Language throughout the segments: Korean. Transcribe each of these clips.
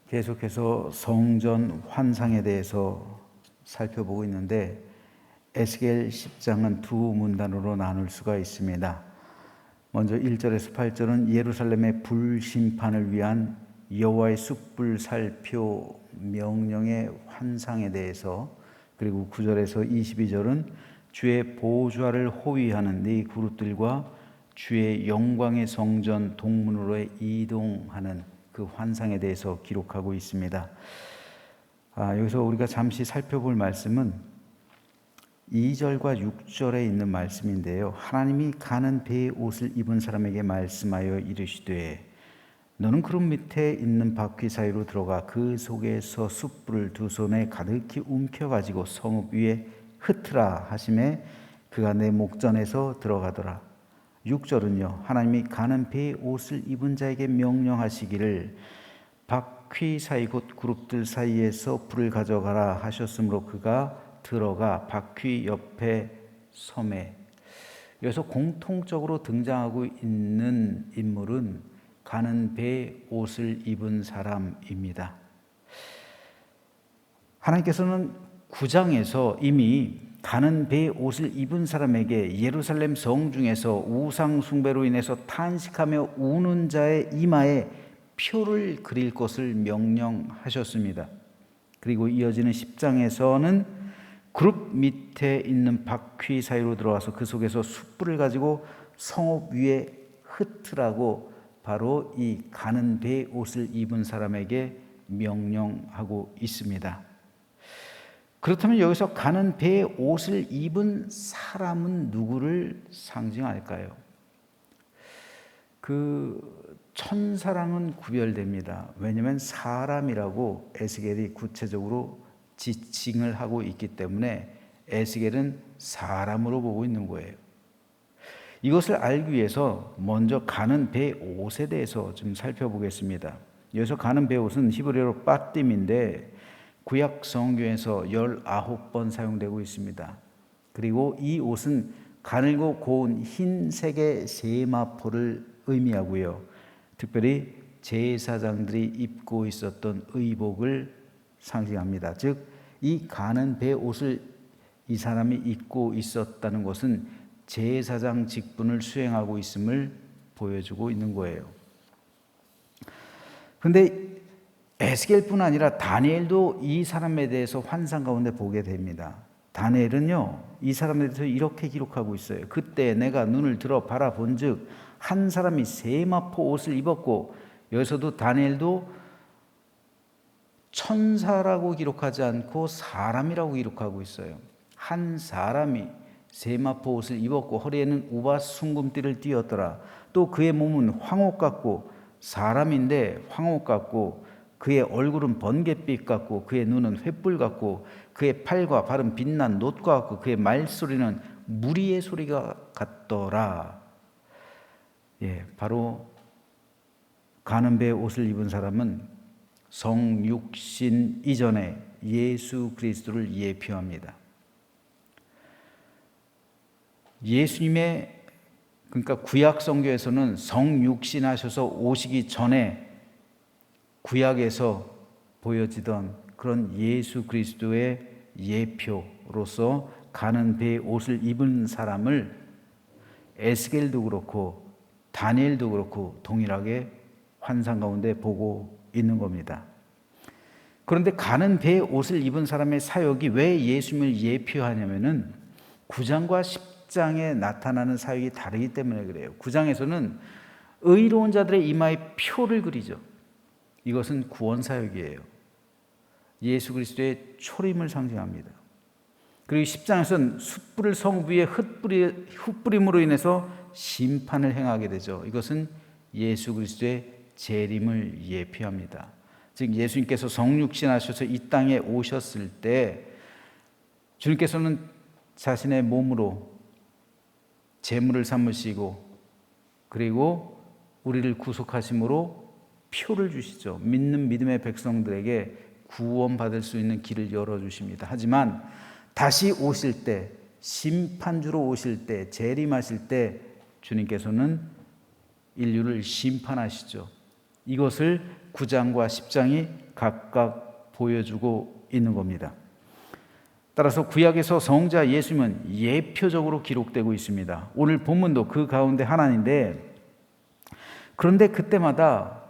계속해서 성전 환상에 대해서 살펴보고 있는데 에스겔 10장은 두 문단으로 나눌 수가 있습니다. 먼저 1절에서 8절은 예루살렘의 불심판을 위한 여호와의 숯불 살표 명령의 환상에 대해서, 그리고 9절에서 22절은 주의 보좌를 호위하는 네 그룹들과 주의 영광의 성전 동문으로 이동하는 그 환상에 대해서 기록하고 있습니다. 여기서 우리가 잠시 살펴볼 말씀은 2절과 6절에 있는 말씀인데요. 하나님이 가는 배의 옷을 입은 사람에게 말씀하여 이르시되 너는 구름 밑에 있는 바퀴 사이로 들어가 그 속에서 숯불을 두 손에 가득히 움켜가지고 성읍 위에 흩으라 하시매 그가 내 목전에서 들어가더라. 6절은요, 하나님이 가는 배의 옷을 입은 자에게 명령하시기를 바퀴 사이 곧 그룹들 사이에서 불을 가져가라 하셨으므로 그가 들어가 바퀴 옆에 섬에. 여기서 공통적으로 등장하고 있는 인물은 가는 배의 옷을 입은 사람입니다. 하나님께서는 9장에서 이미 가는 배의 옷을 입은 사람에게 예루살렘 성중에서 우상 숭배로 인해서 탄식하며 우는 자의 이마에 표를 그릴 것을 명령하셨습니다. 그리고 이어지는 10장에서는 그룹 밑에 있는 바퀴 사이로 들어와서 그 속에서 숯불을 가지고 성읍 위에 흩으라고 바로 이 가는 배의 옷을 입은 사람에게 명령하고 있습니다. 그렇다면 여기서 가는 배의 옷을 입은 사람은 누구를 상징할까요? 그 천사랑은 구별됩니다. 왜냐하면 사람이라고 에스겔이 구체적으로 지칭을 하고 있기 때문에 에스겔은 사람으로 보고 있는 거예요. 이것을 알기 위해서 먼저 가는 배의 옷에 대해서 좀 살펴보겠습니다. 여기서 가는 배의 옷은 히브리어로 빠띠임인데 구약 성경에서 19번 사용되고 있습니다. 그리고 이 옷은 가늘고 고운 흰색의 세마포를 의미하고요. 특별히 제사장들이 입고 있었던 의복을 상징합니다. 즉, 이 가는 배 옷을 이 사람이 입고 있었다는 것은 제사장 직분을 수행하고 있음을 보여주고 있는 거예요. 그런데 에스겔뿐 아니라 다니엘도 이 사람에 대해서 환상 가운데 보게 됩니다. 다니엘은요, 이 사람에 대해서 이렇게 기록하고 있어요. 그때 내가 눈을 들어 바라본 즉 한 사람이 세마포 옷을 입었고, 여기서도 다니엘도 천사라고 기록하지 않고 사람이라고 기록하고 있어요. 한 사람이 세마포 옷을 입었고 허리에는 우바 순금띠를 띠었더라. 또 그의 몸은 황옥 같고, 사람인데 황옥 같고, 그의 얼굴은 번갯빛 같고, 그의 눈은 횃불 같고, 그의 팔과 발은 빛난 놋과 같고, 그의 말소리는 무리의 소리가 같더라. 바로 가는 배의 옷을 입은 사람은 성육신 이전에 예수 그리스도를 예표합니다. 예수님의, 그러니까 구약 성경에서는 성육신 하셔서 오시기 전에 구약에서 보여지던 그런 예수 그리스도의 예표로서 가는 배의 옷을 입은 사람을 에스겔도 그렇고 다니엘도 그렇고 동일하게 환상 가운데 보고 있는 겁니다. 그런데 가는 배의 옷을 입은 사람의 사역이 왜 예수님을 예표하냐면은 9장과 10장에 나타나는 사역이 다르기 때문에 그래요. 9장에서는 의로운 자들의 이마에 표를 그리죠. 이것은 구원 사역이에요. 예수 그리스도의 초림을 상징합니다. 그리고 10장에서는 숯불을 성읍 위에 흩뿌림으로 인해서 심판을 행하게 되죠. 이것은 예수 그리스도의 재림을 예표합니다. 즉 예수님께서 성육신하셔서 이 땅에 오셨을 때 주님께서는 자신의 몸으로 제물을 삼으시고, 그리고 우리를 구속하심으로 표를 주시죠. 믿는 믿음의 백성들에게 구원받을 수 있는 길을 열어주십니다. 하지만 다시 오실 때, 심판주로 오실 때, 재림하실 때 주님께서는 인류를 심판하시죠. 이것을 9장과 10장이 각각 보여주고 있는 겁니다. 따라서 구약에서 성자 예수님은 예표적으로 기록되고 있습니다. 오늘 본문도 그 가운데 하나인데, 그런데 그때마다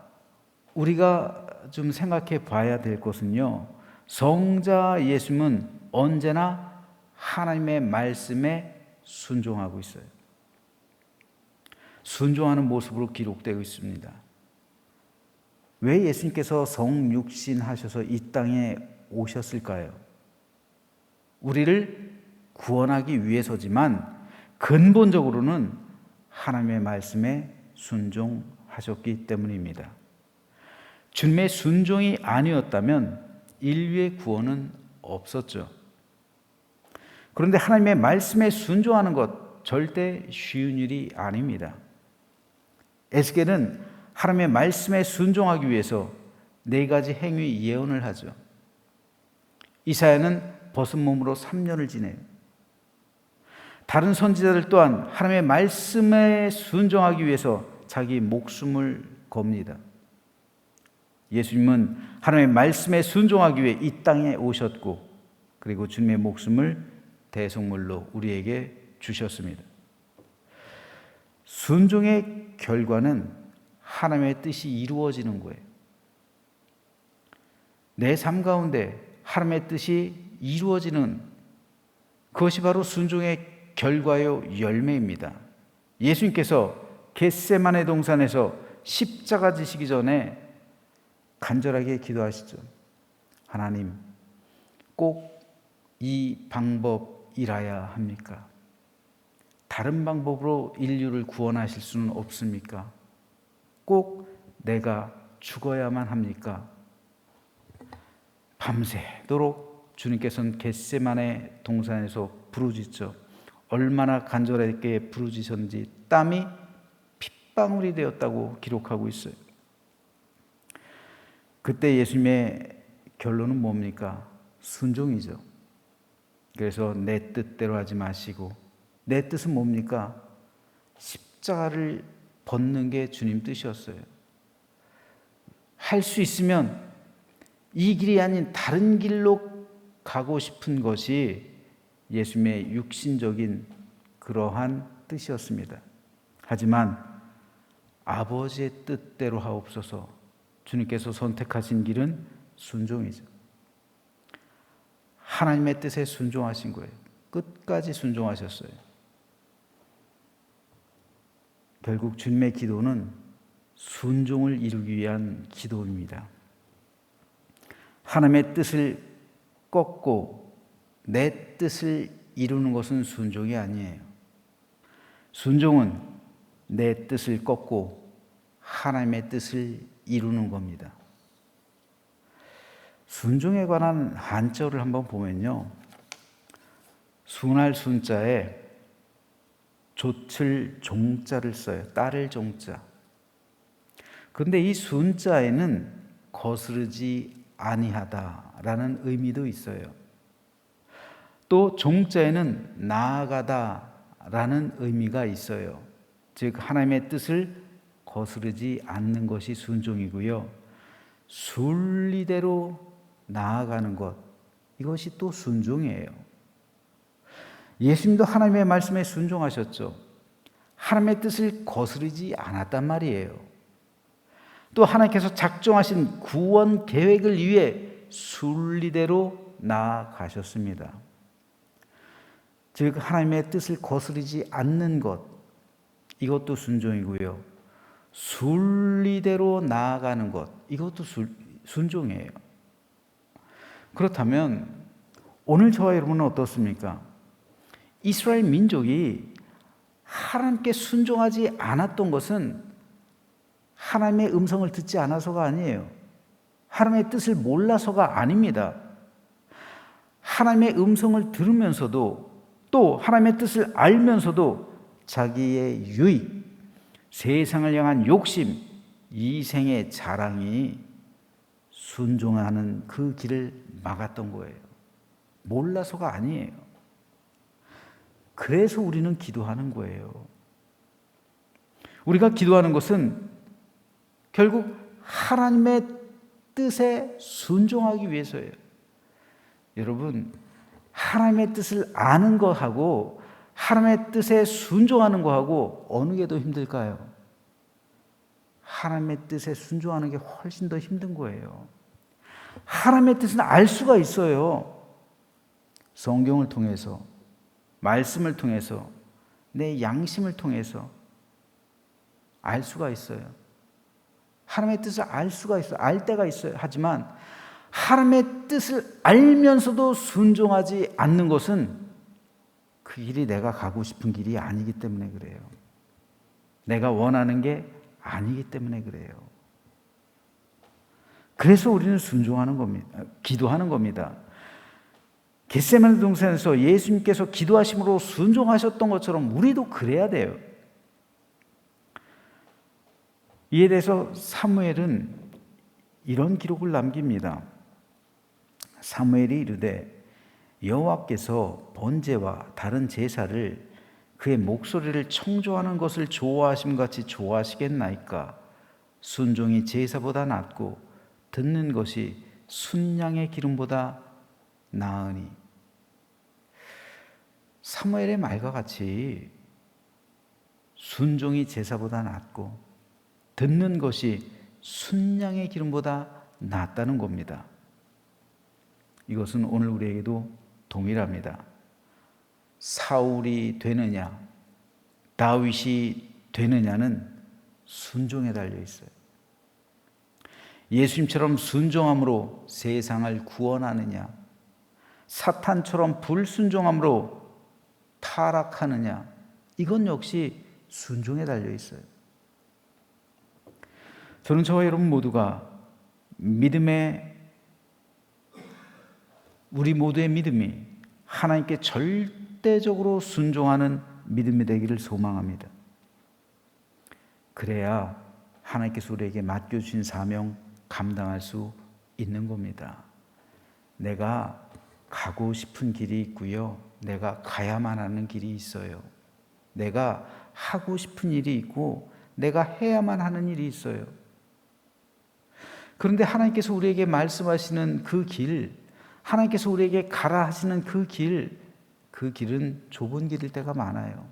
우리가 좀 생각해 봐야 될 것은요, 성자 예수님은 언제나 하나님의 말씀에 순종하고 있어요. 순종하는 모습으로 기록되고 있습니다. 왜 예수님께서 성육신 하셔서 이 땅에 오셨을까요? 우리를 구원하기 위해서지만 근본적으로는 하나님의 말씀에 순종하셨기 때문입니다. 주님의 순종이 아니었다면 인류의 구원은 없었죠. 그런데 하나님의 말씀에 순종하는 것 절대 쉬운 일이 아닙니다. 에스겔은 하나님의 말씀에 순종하기 위해서 4가지 행위 예언을 하죠. 이사야는 벗은 몸으로 3년을 지내요. 다른 선지자들 또한 하나님의 말씀에 순종하기 위해서 자기 목숨을 겁니다. 예수님은 하나님의 말씀에 순종하기 위해 이 땅에 오셨고, 그리고 주님의 목숨을 대속물로 우리에게 주셨습니다. 순종의 결과는 하나님의 뜻이 이루어지는 거예요. 내 삶 가운데 하나님의 뜻이 이루어지는 그것이 바로 순종의 결과요 열매입니다. 예수님께서 겟세마네 동산에서 십자가 지시기 전에 간절하게 기도하시죠. 하나님, 꼭 이 방법이라야 합니까? 다른 방법으로 인류를 구원하실 수는 없습니까? 꼭 내가 죽어야만 합니까? 밤새도록 주님께서는 겟세마네 동산에서 부르짖죠. 얼마나 간절하게 부르짖었는지 땀이 핏방울이 되었다고 기록하고 있어요. 그때 예수님의 결론은 뭡니까? 순종이죠. 그래서 내 뜻대로 하지 마시고, 내 뜻은 뭡니까? 십자가를 벗는 게 주님 뜻이었어요. 할 수 있으면 이 길이 아닌 다른 길로 가고 싶은 것이 예수님의 육신적인 그러한 뜻이었습니다. 하지만 아버지의 뜻대로 하옵소서, 주님께서 선택하신 길은 순종이죠. 하나님의 뜻에 순종하신 거예요. 끝까지 순종하셨어요. 결국 주님의 기도는 순종을 이루기 위한 기도입니다. 하나님의 뜻을 꺾고 내 뜻을 이루는 것은 순종이 아니에요. 순종은 내 뜻을 꺾고 하나님의 뜻을 이루는 겁니다. 순종에 관한 한자어를 한번 보면요, 순할 순자에 좇을 종자를 써요. 따를 종자. 그런데 이 순자에는 거스르지 아니하다라는 의미도 있어요. 또 종자에는 나아가다라는 의미가 있어요. 즉 하나님의 뜻을 거스르지 않는 것이 순종이고요, 순리대로 나아가는 것, 이것이 또 순종이에요. 예수님도 하나님의 말씀에 순종하셨죠. 하나님의 뜻을 거스르지 않았단 말이에요. 또 하나님께서 작정하신 구원 계획을 위해 순리대로 나아가셨습니다. 즉 하나님의 뜻을 거스르지 않는 것, 이것도 순종이고요, 순리대로 나아가는 것, 이것도 순종이에요. 그렇다면 오늘 저와 여러분은 어떻습니까? 이스라엘 민족이 하나님께 순종하지 않았던 것은 하나님의 음성을 듣지 않아서가 아니에요. 하나님의 뜻을 몰라서가 아닙니다. 하나님의 음성을 들으면서도, 또 하나님의 뜻을 알면서도 자기의 유익, 세상을 향한 욕심, 이생의 자랑이 순종하는 그 길을 막았던 거예요. 몰라서가 아니에요. 그래서 우리는 기도하는 거예요. 우리가 기도하는 것은 결국 하나님의 뜻에 순종하기 위해서예요. 여러분, 하나님의 뜻을 아는 거하고 하나님의 뜻에 순종하는 거하고 어느 게 더 힘들까요? 하나님의 뜻에 순종하는 게 훨씬 더 힘든 거예요. 하나님의 뜻은 알 수가 있어요. 성경을 통해서, 말씀을 통해서, 내 양심을 통해서 알 수가 있어요. 하나님의 뜻을 알 수가 있어요. 알 때가 있어요. 하지만 하나님의 뜻을 알면서도 순종하지 않는 것은 그 길이 내가 가고 싶은 길이 아니기 때문에 그래요. 내가 원하는 게 아니기 때문에 그래요. 그래서 우리는 순종하는 겁니다. 기도하는 겁니다. 겟세마네 동산에서 예수님께서 기도하심으로 순종하셨던 것처럼 우리도 그래야 돼요. 이에 대해서 사무엘은 이런 기록을 남깁니다. 사무엘이 이르되 여호와께서 번제와 다른 제사를 그의 목소리를 청조하는 것을 좋아하심 같이 좋아하시겠나이까? 순종이 제사보다 낫고 듣는 것이 순양의 기름보다 나으니. 사무엘의 말과 같이 순종이 제사보다 낫고 듣는 것이 순양의 기름보다 낫다는 겁니다. 이것은 오늘 우리에게도 동일합니다. 사울이 되느냐, 다윗이 되느냐는 순종에 달려 있어요. 예수님처럼 순종함으로 세상을 구원하느냐, 사탄처럼 불순종함으로 타락하느냐, 이건 역시 순종에 달려 있어요. 저는 저와 여러분 모두가 우리 모두의 믿음이 하나님께 절대적으로 순종하는 믿음이 되기를 소망합니다. 그래야 하나님께서 우리에게 맡겨주신 사명 감당할 수 있는 겁니다. 내가 가고 싶은 길이 있고요. 내가 가야만 하는 길이 있어요. 내가 하고 싶은 일이 있고 내가 해야만 하는 일이 있어요. 그런데 하나님께서 우리에게 말씀하시는 그 길, 하나님께서 우리에게 가라 하시는 그 길은 좁은 길일 때가 많아요.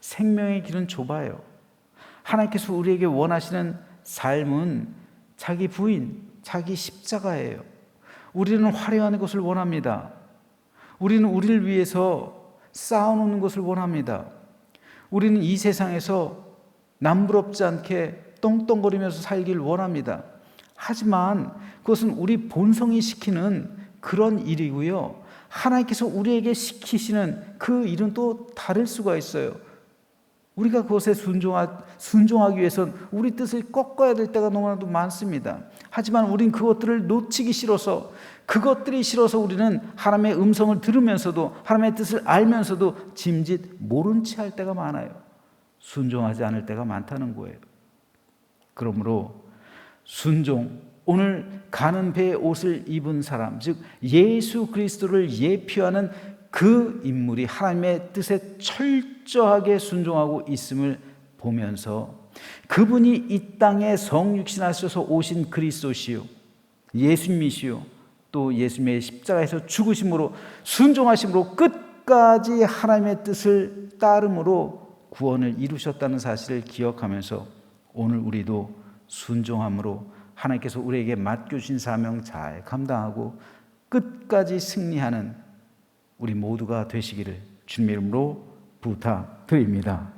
생명의 길은 좁아요. 하나님께서 우리에게 원하시는 삶은 자기 부인, 자기 십자가예요. 우리는 화려한 것을 원합니다. 우리는 우리를 위해서 쌓아놓는 것을 원합니다. 우리는 이 세상에서 남부럽지 않게 떵떵거리면서 살길 원합니다. 하지만 그것은 우리 본성이 시키는 그런 일이고요. 하나님께서 우리에게 시키시는 그 일은 또 다를 수가 있어요. 우리가 그것에 순종하기 위해서는 우리 뜻을 꺾어야 될 때가 너무나도 많습니다. 하지만 우린 그것들을 놓치기 싫어서, 그것들이 싫어서 우리는 하나님의 음성을 들으면서도, 하나님의 뜻을 알면서도 짐짓 모른 채 할 때가 많아요. 순종하지 않을 때가 많다는 거예요. 그러므로 순종, 오늘 가는 배의 옷을 입은 사람, 즉 예수 그리스도를 예표하는 그 인물이 하나님의 뜻에 철저하게 순종하고 있음을 보면서 그분이 이 땅에 성육신하셔서 오신 그리스도시요, 예수님이시요, 또 예수님의 십자가에서 죽으심으로 순종하심으로 끝까지 하나님의 뜻을 따름으로 구원을 이루셨다는 사실을 기억하면서 오늘 우리도 순종함으로 하나님께서 우리에게 맡겨주신 사명 잘 감당하고 끝까지 승리하는 우리 모두가 되시기를 주님의 이름으로 부탁드립니다.